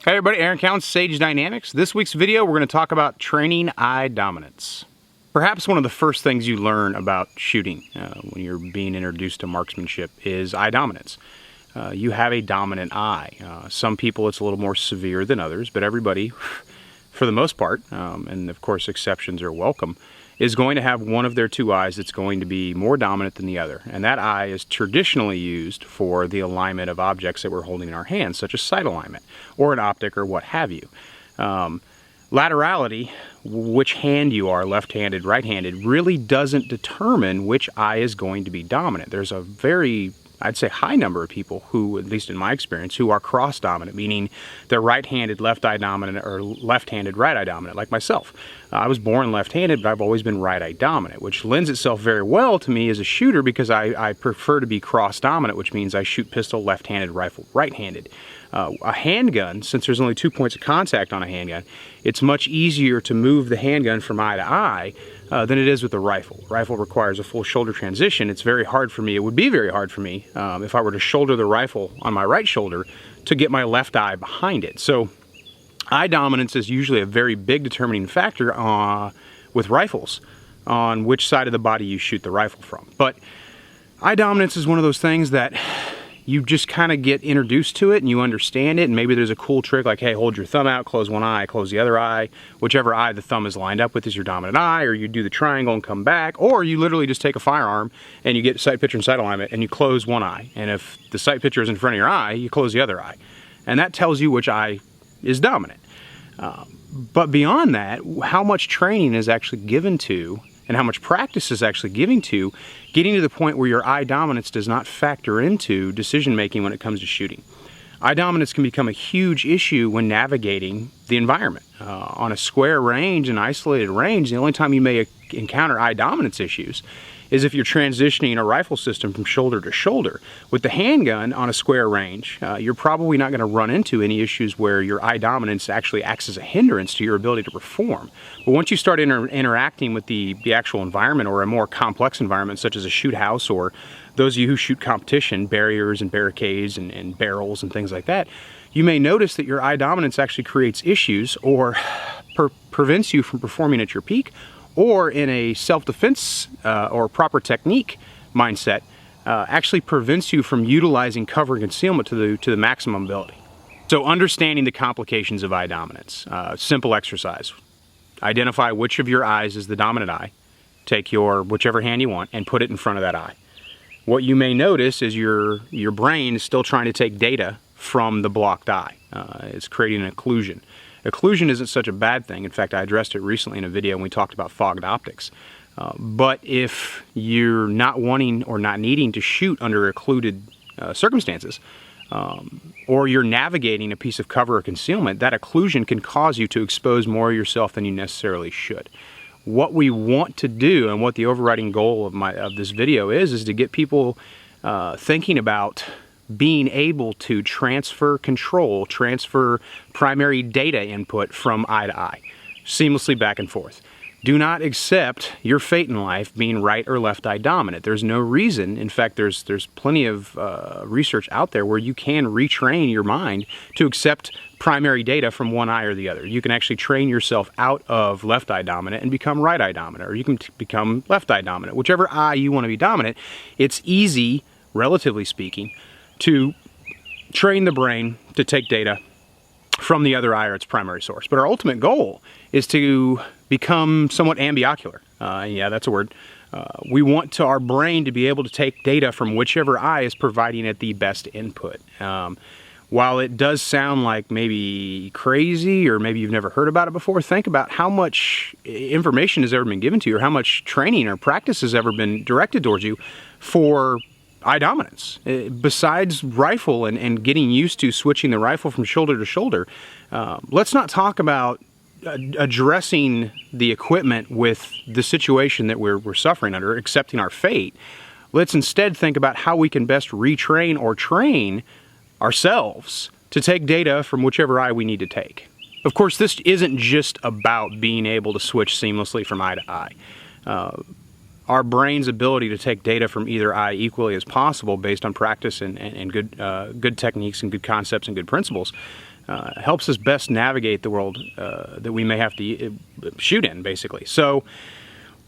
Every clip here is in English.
Hey everybody, Aaron Counts, Sage Dynamics. This week's video, we're going to talk about training eye dominance. Perhaps one of the first things you learn about shooting when you're being introduced to marksmanship is eye dominance. You have a dominant eye. Some people it's a little more severe than others, but everybody, for the most part, and of course exceptions are welcome, is going to have one of their two eyes that's going to be more dominant than the other. And that eye is traditionally used for the alignment of objects that we're holding in our hands, such as sight alignment, or an optic, or what have you. Laterality, which hand you are, left-handed, right-handed, really doesn't determine which eye is going to be dominant. There's a very, I'd say, high number of people who, at least in my experience, who are cross-dominant, meaning they're right-handed left-eye dominant or left-handed right-eye dominant, like myself. I was born left-handed, but I've always been right-eye dominant, which lends itself very well to me as a shooter because I prefer to be cross-dominant, which means I shoot pistol left-handed, rifle right-handed. A handgun, since there's only 2 points of contact on a handgun, it's much easier to move the handgun from eye to eye than it is with a rifle. Rifle requires a full shoulder transition. It's very hard for me, it would be very hard for me if I were to shoulder the rifle on my right shoulder to get my left eye behind it. So eye dominance is usually a very big determining factor with rifles on which side of the body you shoot the rifle from. But eye dominance is one of those things that you just kind of get introduced to it and you understand it, and maybe there's a cool trick like, hey, hold your thumb out, close one eye, close the other eye. Whichever eye the thumb is lined up with is your dominant eye, or you do the triangle and come back, or you literally just take a firearm and you get sight picture and sight alignment and you close one eye. And if the sight picture is in front of your eye, you close the other eye. And that tells you which eye is dominant. But beyond that, how much training is actually given to and how much practice is actually getting to the point where your eye dominance does not factor into decision making when it comes to shooting. Eye dominance can become a huge issue when navigating the environment. On a square range, an isolated range, the only time you may encounter eye dominance issues is if you're transitioning a rifle system from shoulder to shoulder. With the handgun on a square range, you're probably not going to run into any issues where your eye dominance actually acts as a hindrance to your ability to perform. But once you start interacting with the actual environment, or a more complex environment such as a shoot house, or those of you who shoot competition, barriers and barricades and barrels and things like that, you may notice that your eye dominance actually creates issues or prevents you from performing at your peak, or in a self-defense or proper technique mindset, actually prevents you from utilizing cover and concealment to the maximum ability. So understanding the complications of eye dominance, simple exercise. Identify which of your eyes is the dominant eye. Take your whichever hand you want and put it in front of that eye. What you may notice is your brain is still trying to take data from the blocked eye. It's creating an occlusion. Occlusion isn't such a bad thing. In fact, I addressed it recently in a video when we talked about fogged optics. But if you're not wanting or not needing to shoot under occluded circumstances, or you're navigating a piece of cover or concealment, that occlusion can cause you to expose more of yourself than you necessarily should. What we want to do, and what the overriding goal of this video is to get people thinking about being able to transfer control, transfer primary data input from eye to eye, seamlessly back and forth. Do not accept your fate in life being right or left eye dominant. There's no reason. In fact, there's plenty of research out there where you can retrain your mind to accept primary data from one eye or the other. You can actually train yourself out of left eye dominant and become right eye dominant, or you can become left eye dominant. Whichever eye you want to be dominant, it's easy, relatively speaking, to train the brain to take data from the other eye or its primary source. But our ultimate goal is to become somewhat ambiocular. Yeah, that's a word. We want our brain to be able to take data from whichever eye is providing it the best input. While it does sound like maybe crazy, or maybe you've never heard about it before, think about how much information has ever been given to you, or how much training or practice has ever been directed towards you for eye dominance. Besides rifle and getting used to switching the rifle from shoulder to shoulder, let's not talk about addressing the equipment with the situation that we're suffering under, accepting our fate. Let's instead think about how we can best retrain or train ourselves to take data from whichever eye we need to take. Of course, this isn't just about being able to switch seamlessly from eye to eye. Our brain's ability to take data from either eye equally as possible based on practice and good techniques and good concepts and good principles helps us best navigate the world that we may have to shoot in, basically. So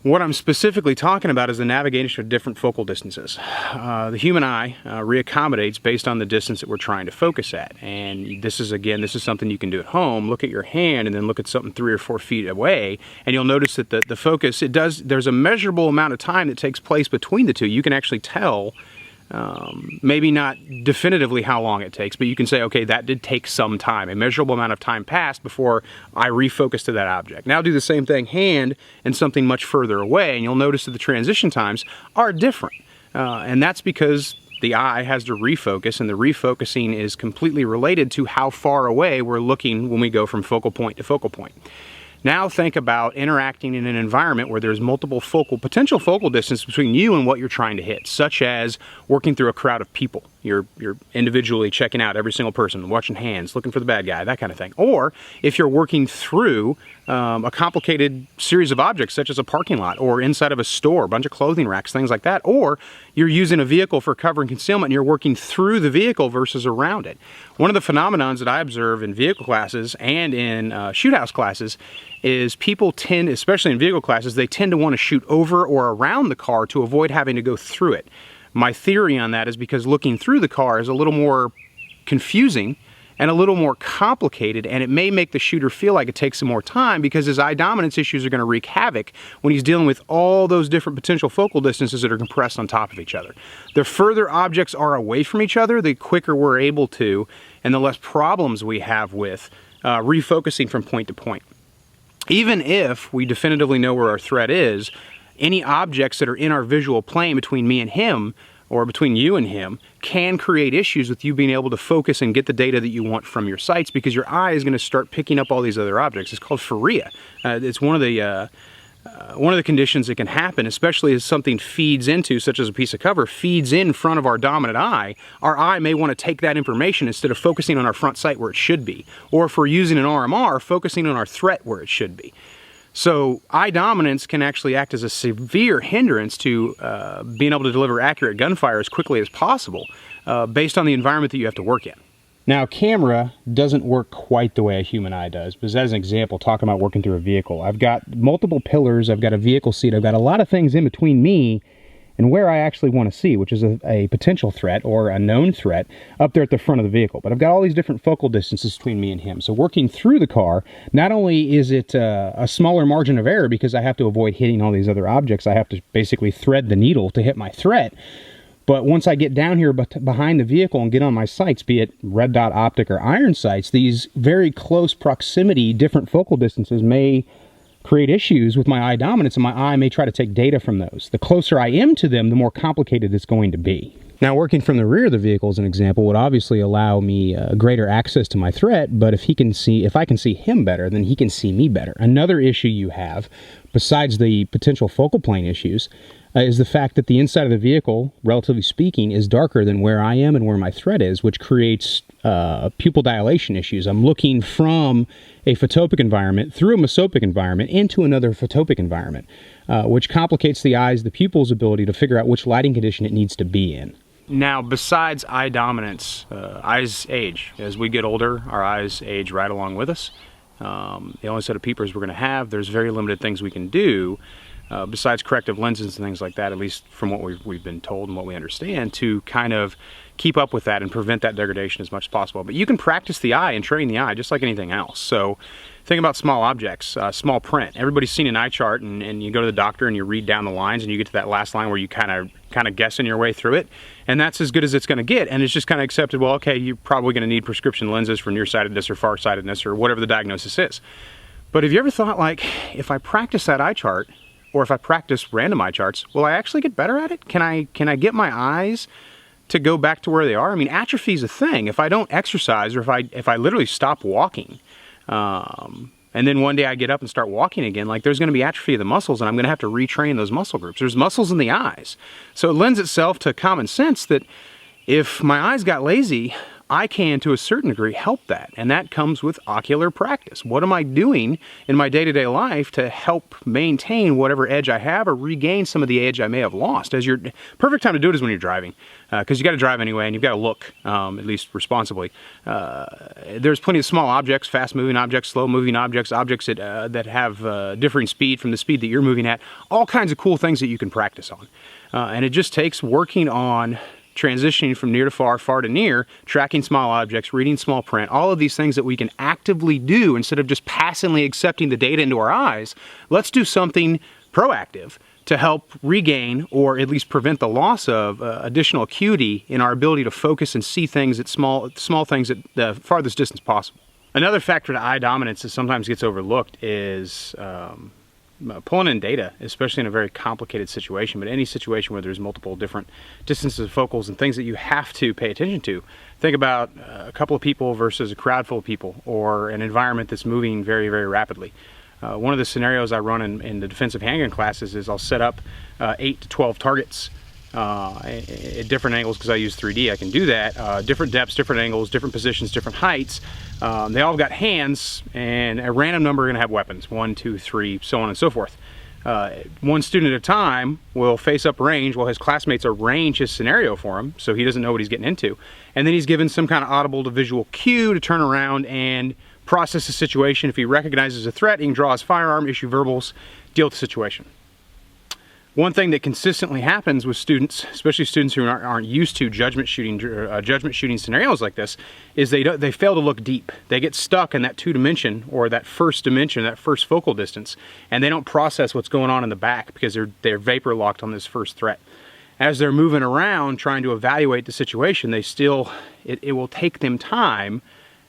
what I'm specifically talking about is the navigation of different focal distances. The human eye reaccommodates based on the distance that we're trying to focus at. And this is something you can do at home. Look at your hand and then look at something 3 or 4 feet away, and you'll notice that the focus, there's a measurable amount of time that takes place between the two. You can actually tell, maybe not definitively how long it takes, but you can say, okay, that did take some time. A measurable amount of time passed before I refocused to that object. Now do the same thing hand and something much further away, and you'll notice that the transition times are different. And that's because the eye has to refocus, and the refocusing is completely related to how far away we're looking when we go from focal point to focal point. Now think about interacting in an environment where there's multiple potential focal distance between you and what you're trying to hit, such as working through a crowd of people. You're individually checking out every single person, watching hands, looking for the bad guy, that kind of thing. Or if you're working through a complicated series of objects, such as a parking lot or inside of a store, a bunch of clothing racks, things like that. Or you're using a vehicle for cover and concealment and you're working through the vehicle versus around it. One of the phenomenons that I observe in vehicle classes and in shoot house classes is people tend, especially in vehicle classes, they tend to want to shoot over or around the car to avoid having to go through it. My theory on that is because looking through the car is a little more confusing and a little more complicated, and it may make the shooter feel like it takes some more time because his eye dominance issues are going to wreak havoc when he's dealing with all those different potential focal distances that are compressed on top of each other. The further objects are away from each other, the quicker we're able to, and the less problems we have with refocusing from point to point. Even if we definitively know where our threat is, any objects that are in our visual plane between me and him, or between you and him, can create issues with you being able to focus and get the data that you want from your sights, because your eye is going to start picking up all these other objects. It's called phoria. It's one of the conditions that can happen, especially as something feeds into, such as a piece of cover, feeds in front of our dominant eye. Our eye may want to take that information instead of focusing on our front sight where it should be. Or if we're using an RMR, focusing on our threat where it should be. So eye dominance can actually act as a severe hindrance to being able to deliver accurate gunfire as quickly as possible based on the environment that you have to work in. Now, camera doesn't work quite the way a human eye does, but as an example, talking about working through a vehicle, I've got multiple pillars, I've got a vehicle seat, I've got a lot of things in between me and where I actually want to see, which is a potential threat or a known threat up there at the front of the vehicle. But I've got all these different focal distances between me and him. So working through the car, not only is it a smaller margin of error because I have to avoid hitting all these other objects, I have to basically thread the needle to hit my threat. But once I get down here behind the vehicle and get on my sights, be it red dot optic or iron sights, these very close proximity, different focal distances may create issues with my eye dominance, and my eye may try to take data from those. The closer I am to them, the more complicated it's going to be. Now, working from the rear of the vehicle as an example would obviously allow me greater access to my threat, but if I can see him better, then he can see me better. Another issue you have, besides the potential focal plane issues, is the fact that the inside of the vehicle, relatively speaking, is darker than where I am and where my threat is, which creates pupil dilation issues. I'm looking from a photopic environment through a mesopic environment into another photopic environment, which complicates the pupil's ability to figure out which lighting condition it needs to be in. Now, besides eye dominance, eyes age. As we get older, our eyes age right along with us. The only set of peepers we're going to have, there's very limited things we can do besides corrective lenses and things like that, at least from what we've been told and what we understand, to kind of keep up with that and prevent that degradation as much as possible. But you can practice the eye and train the eye just like anything else. So think about small objects, small print. Everybody's seen an eye chart, and you go to the doctor and you read down the lines and you get to that last line where you kind of guessing your way through it, and that's as good as it's going to get. And it's just kind of accepted, well, okay, you're probably going to need prescription lenses for nearsightedness or farsightedness or whatever the diagnosis is. But have you ever thought, like, if I practice that eye chart, or if I practice random eye charts, will I actually get better at it? Can I get my eyes to go back to where they are? I mean, atrophy is a thing. If I don't exercise, or if I literally stop walking, and then one day I get up and start walking again, like, there's going to be atrophy of the muscles, and I'm going to have to retrain those muscle groups. There's muscles in the eyes. So it lends itself to common sense that if my eyes got lazy, I can, to a certain degree, help that. And that comes with ocular practice. What am I doing in my day-to-day life to help maintain whatever edge I have or regain some of the edge I may have lost? Perfect time to do it is when you're driving, because you got to drive anyway, and you've got to look, at least responsibly. There's plenty of small objects, fast-moving objects, slow-moving objects, objects that have differing speed from the speed that you're moving at, all kinds of cool things that you can practice on. And it just takes working on transitioning from near to far, far to near, tracking small objects, reading small print, all of these things that we can actively do instead of just passively accepting the data into our eyes. Let's do something proactive to help regain or at least prevent the loss of additional acuity in our ability to focus and see things at small things at the farthest distance possible. Another factor to eye dominance that sometimes gets overlooked is pulling in data, especially in a very complicated situation, but any situation where there's multiple different distances of focals and things that you have to pay attention to. Think about a couple of people versus a crowd full of people, or an environment that's moving very, very rapidly. One of the scenarios I run in the defensive handgun classes is I'll set up 8 to 12 targets at different angles, because I use 3D. I can do that. Different depths, different angles, different positions, different heights. They all got hands, and a random number are going to have weapons, 1, 2, 3, so on and so forth. One student at a time will face up range while his classmates arrange his scenario for him, so he doesn't know what he's getting into. And then he's given some kind of audible to visual cue to turn around and process the situation. If he recognizes a threat, he can draw his firearm, issue verbals, deal with the situation. One thing that consistently happens with students, especially students who aren't used to judgment shooting scenarios like this, is they fail to look deep. They get stuck in that two-dimension, or that first dimension, that first focal distance, and they don't process what's going on in the back because they're vapor locked on this first threat. As they're moving around trying to evaluate the situation, it will take them time,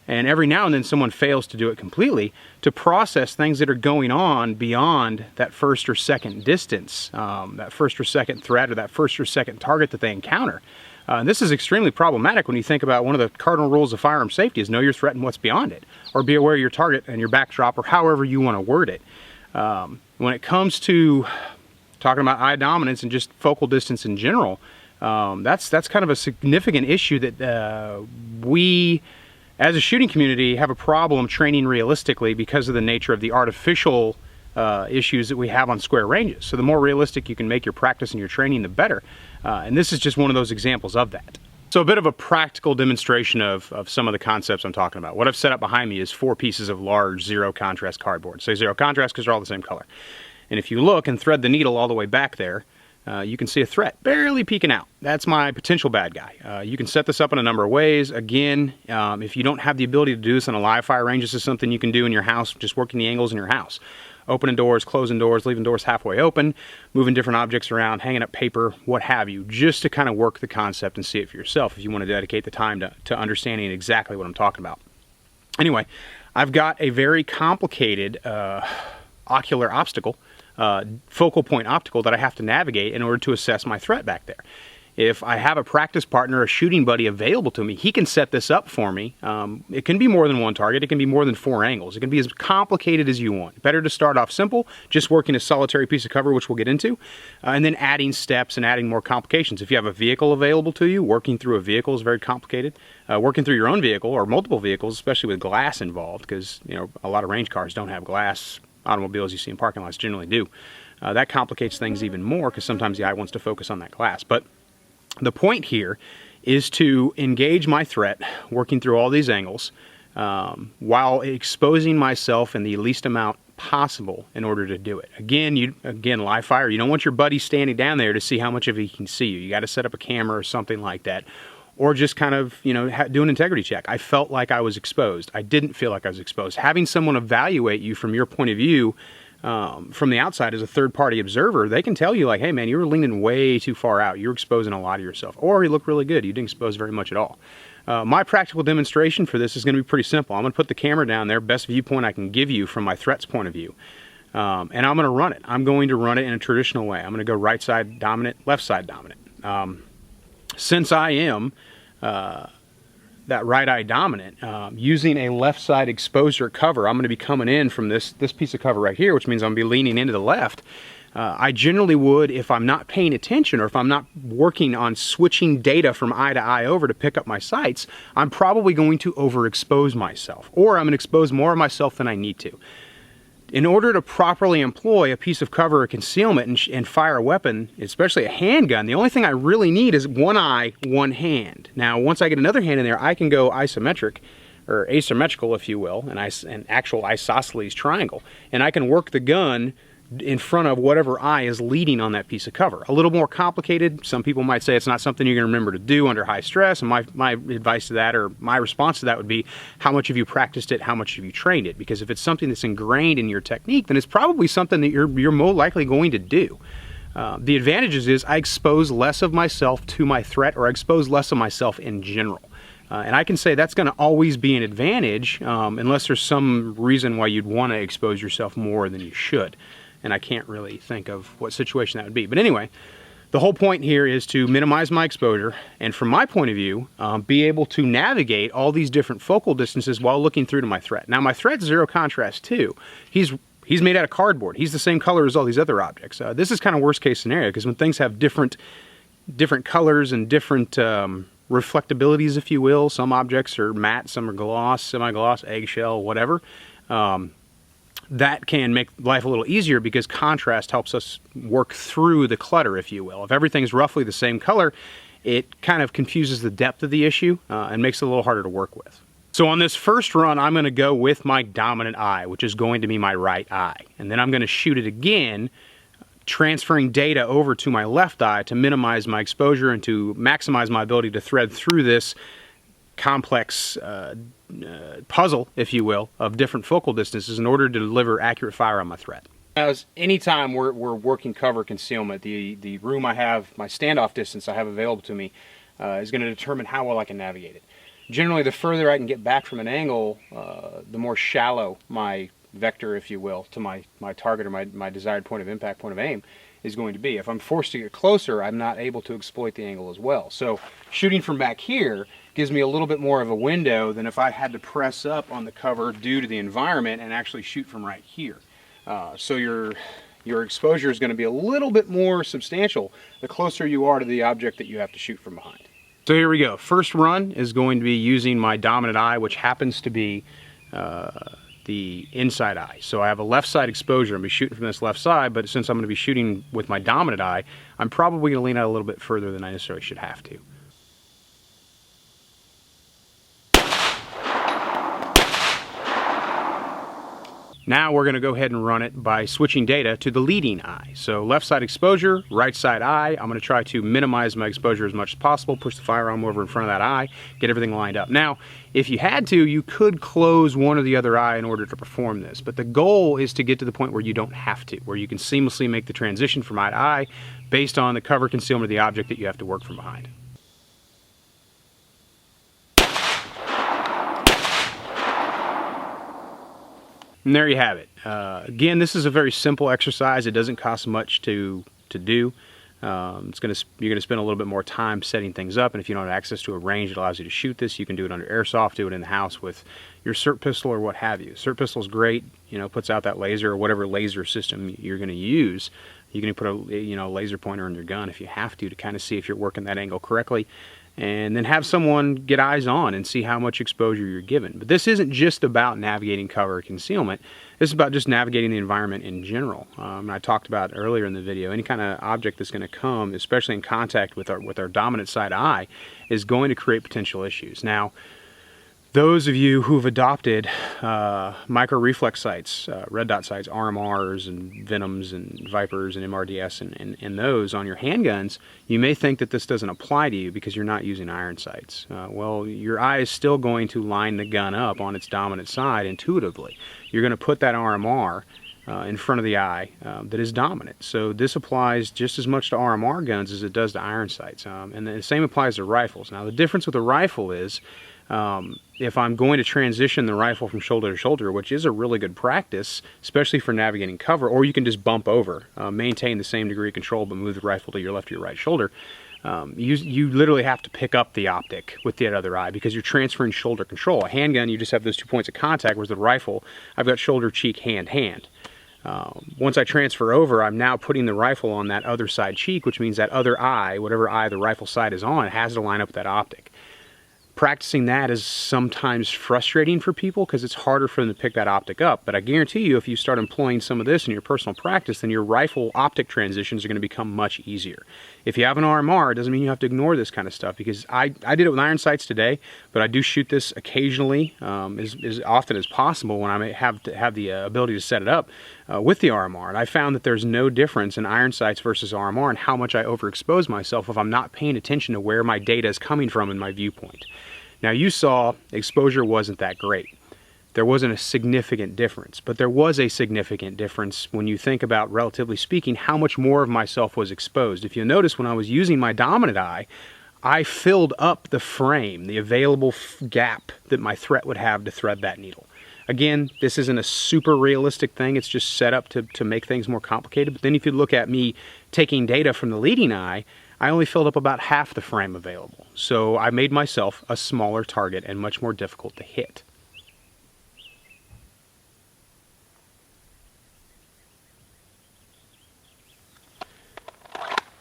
and every now and then someone fails to do it completely, to process things that are going on beyond that first or second distance, that first or second threat, or that first or second target that they encounter. And this is extremely problematic when you think about one of the cardinal rules of firearm safety is know your threat and what's beyond it, or be aware of your target and your backdrop, or however you want to word it. When it comes to talking about eye dominance and just focal distance in general, that's kind of a significant issue that we, as a shooting community, have a problem training realistically because of the nature of the artificial issues that we have on square ranges. So the more realistic you can make your practice and your training, the better. And this is just one of those examples of that. So a bit of a practical demonstration of some of the concepts I'm talking about. What I've set up behind me is 4 pieces of large zero contrast cardboard. Say zero contrast because they're all the same color. And if you look and thread the needle all the way back there, you can see a threat barely peeking out. That's my potential bad guy. You can set this up in a number of ways. Again, if you don't have the ability to do this on a live fire range, this is something you can do in your house, just working the angles in your house. Opening doors, closing doors, leaving doors halfway open, moving different objects around, hanging up paper, what have you, just to kind of work the concept and see it for yourself if you want to dedicate the time to understanding exactly what I'm talking about. Anyway, I've got a very complicated ocular obstacle, focal point optical that I have to navigate in order to assess my threat back there. If I have a practice partner, a shooting buddy available to me, he can set this up for me. It can be more than one target. It can be more than 4 angles. It can be as complicated as you want. Better to start off simple, just working a solitary piece of cover, which we'll get into, and then adding steps and adding more complications. If you have a vehicle available to you, working through a vehicle is very complicated. Working through your own vehicle or multiple vehicles, especially with glass involved, because a lot of range cars don't have glass. Automobiles you see in parking lots generally do. That complicates things even more because sometimes the eye wants to focus on that glass. But the point here is to engage my threat, working through all these angles, while exposing myself in the least amount possible in order to do it. Again, live fire, you don't want your buddy standing down there to see how much of he can see you. You got to set up a camera or something like that. Or just kind of, do an integrity check. I felt like I was exposed. I didn't feel like I was exposed. Having someone evaluate you from your point of view, from the outside as a third-party observer, they can tell you, like, hey, man, you were leaning way too far out. You're exposing a lot of yourself. Or you look really good. You didn't expose very much at all. My practical demonstration for this is going to be pretty simple. I'm going to put the camera down there, best viewpoint I can give you from my threat's point of view. And I'm going to run it. I'm going to run it in a traditional way. I'm going to go right side dominant, left side dominant. Since I am that right eye dominant, using a left side exposure cover, I'm going to be coming in from this piece of cover right here, which means I'm going to be leaning into the left. I generally would, if I'm not paying attention or if I'm not working on switching data from eye to eye over to pick up my sights, I'm probably going to overexpose myself, or I'm going to expose more of myself than I need to. In order to properly employ a piece of cover or concealment and fire a weapon, especially a handgun, the only thing I really need is one eye, one hand. Now, once I get another hand in there, I can go isometric, or asymmetrical, if you will, an actual isosceles triangle, and I can work the gun in front of whatever eye is leading on that piece of cover. A little more complicated. Some people might say it's not something you're going to remember to do under high stress, and my advice to that, or my response to that, would be, how much have you practiced it, how much have you trained it? Because if it's something that's ingrained in your technique, then it's probably something that you're more likely going to do. The advantages is I expose less of myself to my threat, or I expose less of myself in general. And I can say that's going to always be an advantage, unless there's some reason why you'd want to expose yourself more than you should. And I can't really think of what situation that would be. But anyway, the whole point here is to minimize my exposure, and from my point of view, be able to navigate all these different focal distances while looking through to my threat. Now, my threat's zero contrast too. He's made out of cardboard. He's the same color as all these other objects. This is kind of worst case scenario, because when things have different colors and different reflectabilities, if you will, some objects are matte, some are gloss, semi-gloss, eggshell, whatever. That can make life a little easier, because contrast helps us work through the clutter, if you will. If everything's roughly the same color, it kind of confuses the depth of the issue and makes it a little harder to work with. So on this first run, I'm going to go with my dominant eye, which is going to be my right eye. And then I'm going to shoot it again, transferring data over to my left eye to minimize my exposure and to maximize my ability to thread through this complex puzzle, if you will, of different focal distances in order to deliver accurate fire on my threat. As anytime we're working cover concealment, the room I have, my standoff distance I have available to me, is going to determine how well I can navigate it. Generally, the further I can get back from an angle, the more shallow my vector, if you will, to my target or my desired point of impact, point of aim, is going to be. If I'm forced to get closer, I'm not able to exploit the angle as well. So shooting from back here gives me a little bit more of a window than if I had to press up on the cover due to the environment and actually shoot from right here. So your exposure is going to be a little bit more substantial the closer you are to the object that you have to shoot from behind. So here we go. First run is going to be using my dominant eye, which happens to be the inside eye. So I have a left side exposure. I'm going to be shooting from this left side, but since I'm going to be shooting with my dominant eye, I'm probably going to lean out a little bit further than I necessarily should have to. Now we're going to go ahead and run it by switching data to the leading eye. So left side exposure, right side eye. I'm going to try to minimize my exposure as much as possible, push the firearm over in front of that eye, get everything lined up. Now, if you had to, you could close one or the other eye in order to perform this, but the goal is to get to the point where you don't have to, where you can seamlessly make the transition from eye to eye based on the cover concealment of the object that you have to work from behind. And there you have it. Again, this is a very simple exercise. It doesn't cost much to do. You're going to spend a little bit more time setting things up, and if you don't have access to a range that allows you to shoot this, you can do it under airsoft, do it in the house with your SIRT pistol or what have you. SIRT pistol is great, puts out that laser or whatever laser system you're going to use. You can put a laser pointer in your gun if you have to kind of see if you're working that angle correctly, and then have someone get eyes on and see how much exposure you're given. But this isn't just about navigating cover or concealment. This is about just navigating the environment in general. I talked about earlier in the video, any kind of object that's going to come, especially in contact with our dominant side eye, is going to create potential issues. Now, those of you who've adopted micro reflex sights, red dot sights, RMRs and Venoms and Vipers and MRDS and those on your handguns, you may think that this doesn't apply to you because you're not using iron sights. Well, your eye is still going to line the gun up on its dominant side intuitively. You're going to put that RMR in front of the eye that is dominant. So this applies just as much to RMR guns as it does to iron sights. And the same applies to rifles. Now, the difference with a rifle is if I'm going to transition the rifle from shoulder to shoulder, which is a really good practice, especially for navigating cover, or you can just bump over, maintain the same degree of control, but move the rifle to your left or your right shoulder. You literally have to pick up the optic with the other eye because you're transferring shoulder control. A handgun, you just have those 2 points of contact, whereas the rifle, I've got shoulder, cheek, hand, hand. Once I transfer over, I'm now putting the rifle on that other side cheek, which means that other eye, whatever eye the rifle sight is on, has to line up with that optic. Practicing that is sometimes frustrating for people because it's harder for them to pick that optic up. But I guarantee you, if you start employing some of this in your personal practice, then your rifle optic transitions are going to become much easier. If you have an RMR, it doesn't mean you have to ignore this kind of stuff, because I did it with iron sights today, but I do shoot this occasionally, as often as possible when I have the ability to set it up with the RMR. And I found that there's no difference in iron sights versus RMR and how much I overexpose myself if I'm not paying attention to where my data is coming from in my viewpoint. Now, you saw exposure wasn't that great. There wasn't a significant difference, but there was a significant difference when you think about, relatively speaking, how much more of myself was exposed. If you notice, when I was using my dominant eye, I filled up the frame, the available gap that my threat would have to thread that needle. Again, this isn't a super realistic thing. It's just set up to make things more complicated. But then if you look at me taking data from the leading eye, I only filled up about half the frame available. So I made myself a smaller target and much more difficult to hit.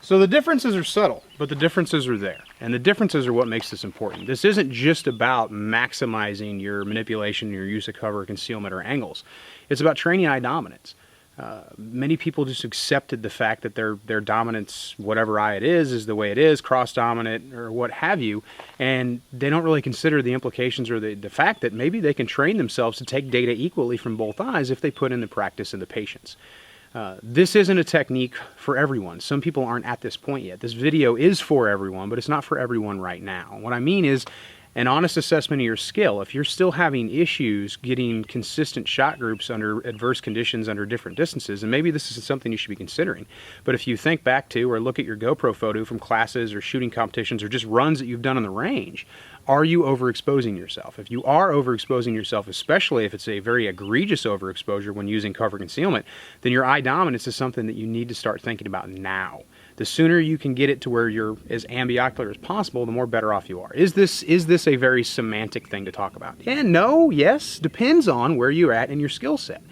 So the differences are subtle, but the differences are there. And the differences are what makes this important. This isn't just about maximizing your manipulation, your use of cover, concealment, or angles. It's about training eye dominance. Many people just accepted the fact that their dominance, whatever eye it is the way it is, cross-dominant or what have you, and they don't really consider the implications or the fact that maybe they can train themselves to take data equally from both eyes if they put in the practice and the patience. This isn't a technique for everyone. Some people aren't at this point yet. This video is for everyone, but it's not for everyone right now. What I mean is an honest assessment of your skill. If you're still having issues getting consistent shot groups under adverse conditions under different distances, and maybe this is something you should be considering. But if you think back to or look at your GoPro photo from classes or shooting competitions or just runs that you've done on the range, are you overexposing yourself? If you are overexposing yourself, especially if it's a very egregious overexposure when using cover concealment, then your eye dominance is something that you need to start thinking about now. The sooner you can get it to where you're as ambiocular as possible, the more better off you are. Is this a very semantic thing to talk about? Yeah, no, yes, depends on where you're at in your skill set.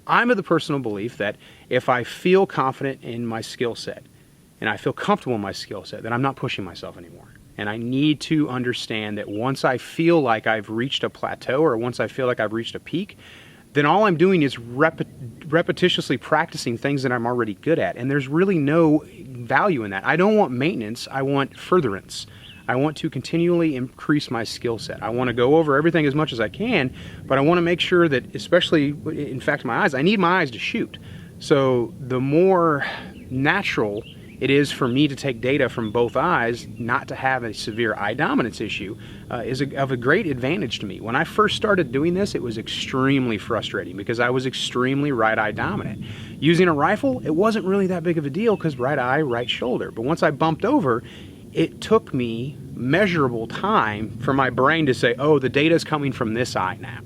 I'm of the personal belief that if I feel confident in my skill set and I feel comfortable in my skill set, then I'm not pushing myself anymore. And I need to understand that once I feel like I've reached a plateau or once I feel like I've reached a peak, then all I'm doing is repetitiously practicing things that I'm already good at. And there's really no value in that. I don't want maintenance, I want furtherance. I want to continually increase my skill set. I want to go over everything as much as I can, but I want to make sure that, especially, in fact, my eyes, I need my eyes to shoot. So the more natural it is for me to take data from both eyes, not to have a severe eye dominance issue, is of a great advantage to me. When I first started doing this, it was extremely frustrating because I was extremely right eye dominant. Using a rifle, it wasn't really that big of a deal because right eye, right shoulder. But once I bumped over, it took me measurable time for my brain to say, oh, the data is coming from this eye now.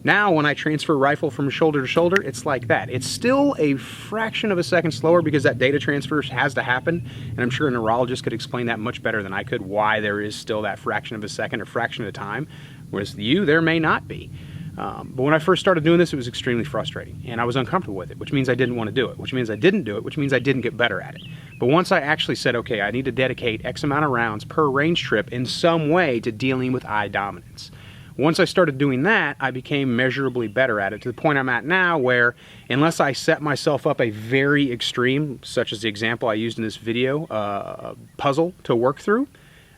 Now, when I transfer rifle from shoulder to shoulder, it's like that. It's still a fraction of a second slower because that data transfer has to happen, and I'm sure a neurologist could explain that much better than I could, why there is still that fraction of a second or fraction of a time, whereas there may not be. But when I first started doing this, it was extremely frustrating, and I was uncomfortable with it, which means I didn't want to do it, which means I didn't do it, which means I didn't get better at it. But once I actually said, okay, I need to dedicate X amount of rounds per range trip in some way to dealing with eye dominance. Once I started doing that, I became measurably better at it, to the point I'm at now where, unless I set myself up a very extreme, such as the example I used in this video, puzzle to work through,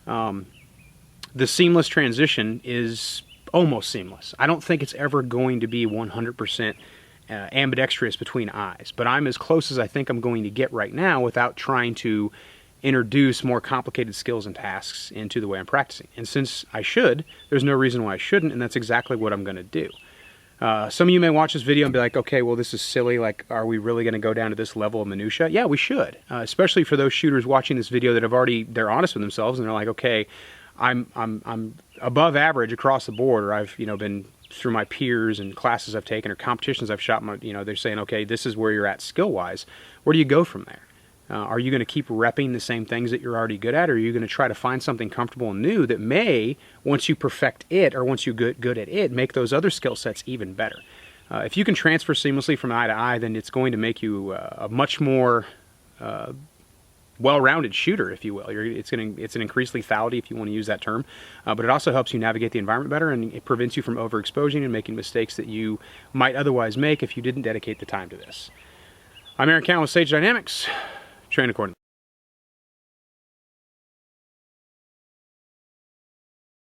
the seamless transition is almost seamless. I don't think it's ever going to be 100% ambidextrous between eyes, but I'm as close as I think I'm going to get right now without trying to introduce more complicated skills and tasks into the way I'm practicing. And since I should, there's no reason why I shouldn't, and that's exactly what I'm going to do. Some of you may watch this video and be like, okay, well, this is silly. Like, are we really going to go down to this level of minutia? Yeah, we should, especially for those shooters watching this video that they're honest with themselves and they're like, okay, I'm above average across the board, or I've been through my peers and classes I've taken or competitions I've shot. They're saying, okay, this is where you're at skill-wise. Where do you go from there? Are you going to keep repping the same things that you're already good at, or are you going to try to find something comfortable and new that may, once you perfect it or once you get good at it, make those other skill sets even better? If you can transfer seamlessly from eye to eye, then it's going to make you a much more well-rounded shooter, if you will. It's an increased lethality, if you want to use that term, but it also helps you navigate the environment better, and it prevents you from overexposing and making mistakes that you might otherwise make if you didn't dedicate the time to this. I'm Aaron Cowan with Sage Dynamics. Train accordingly.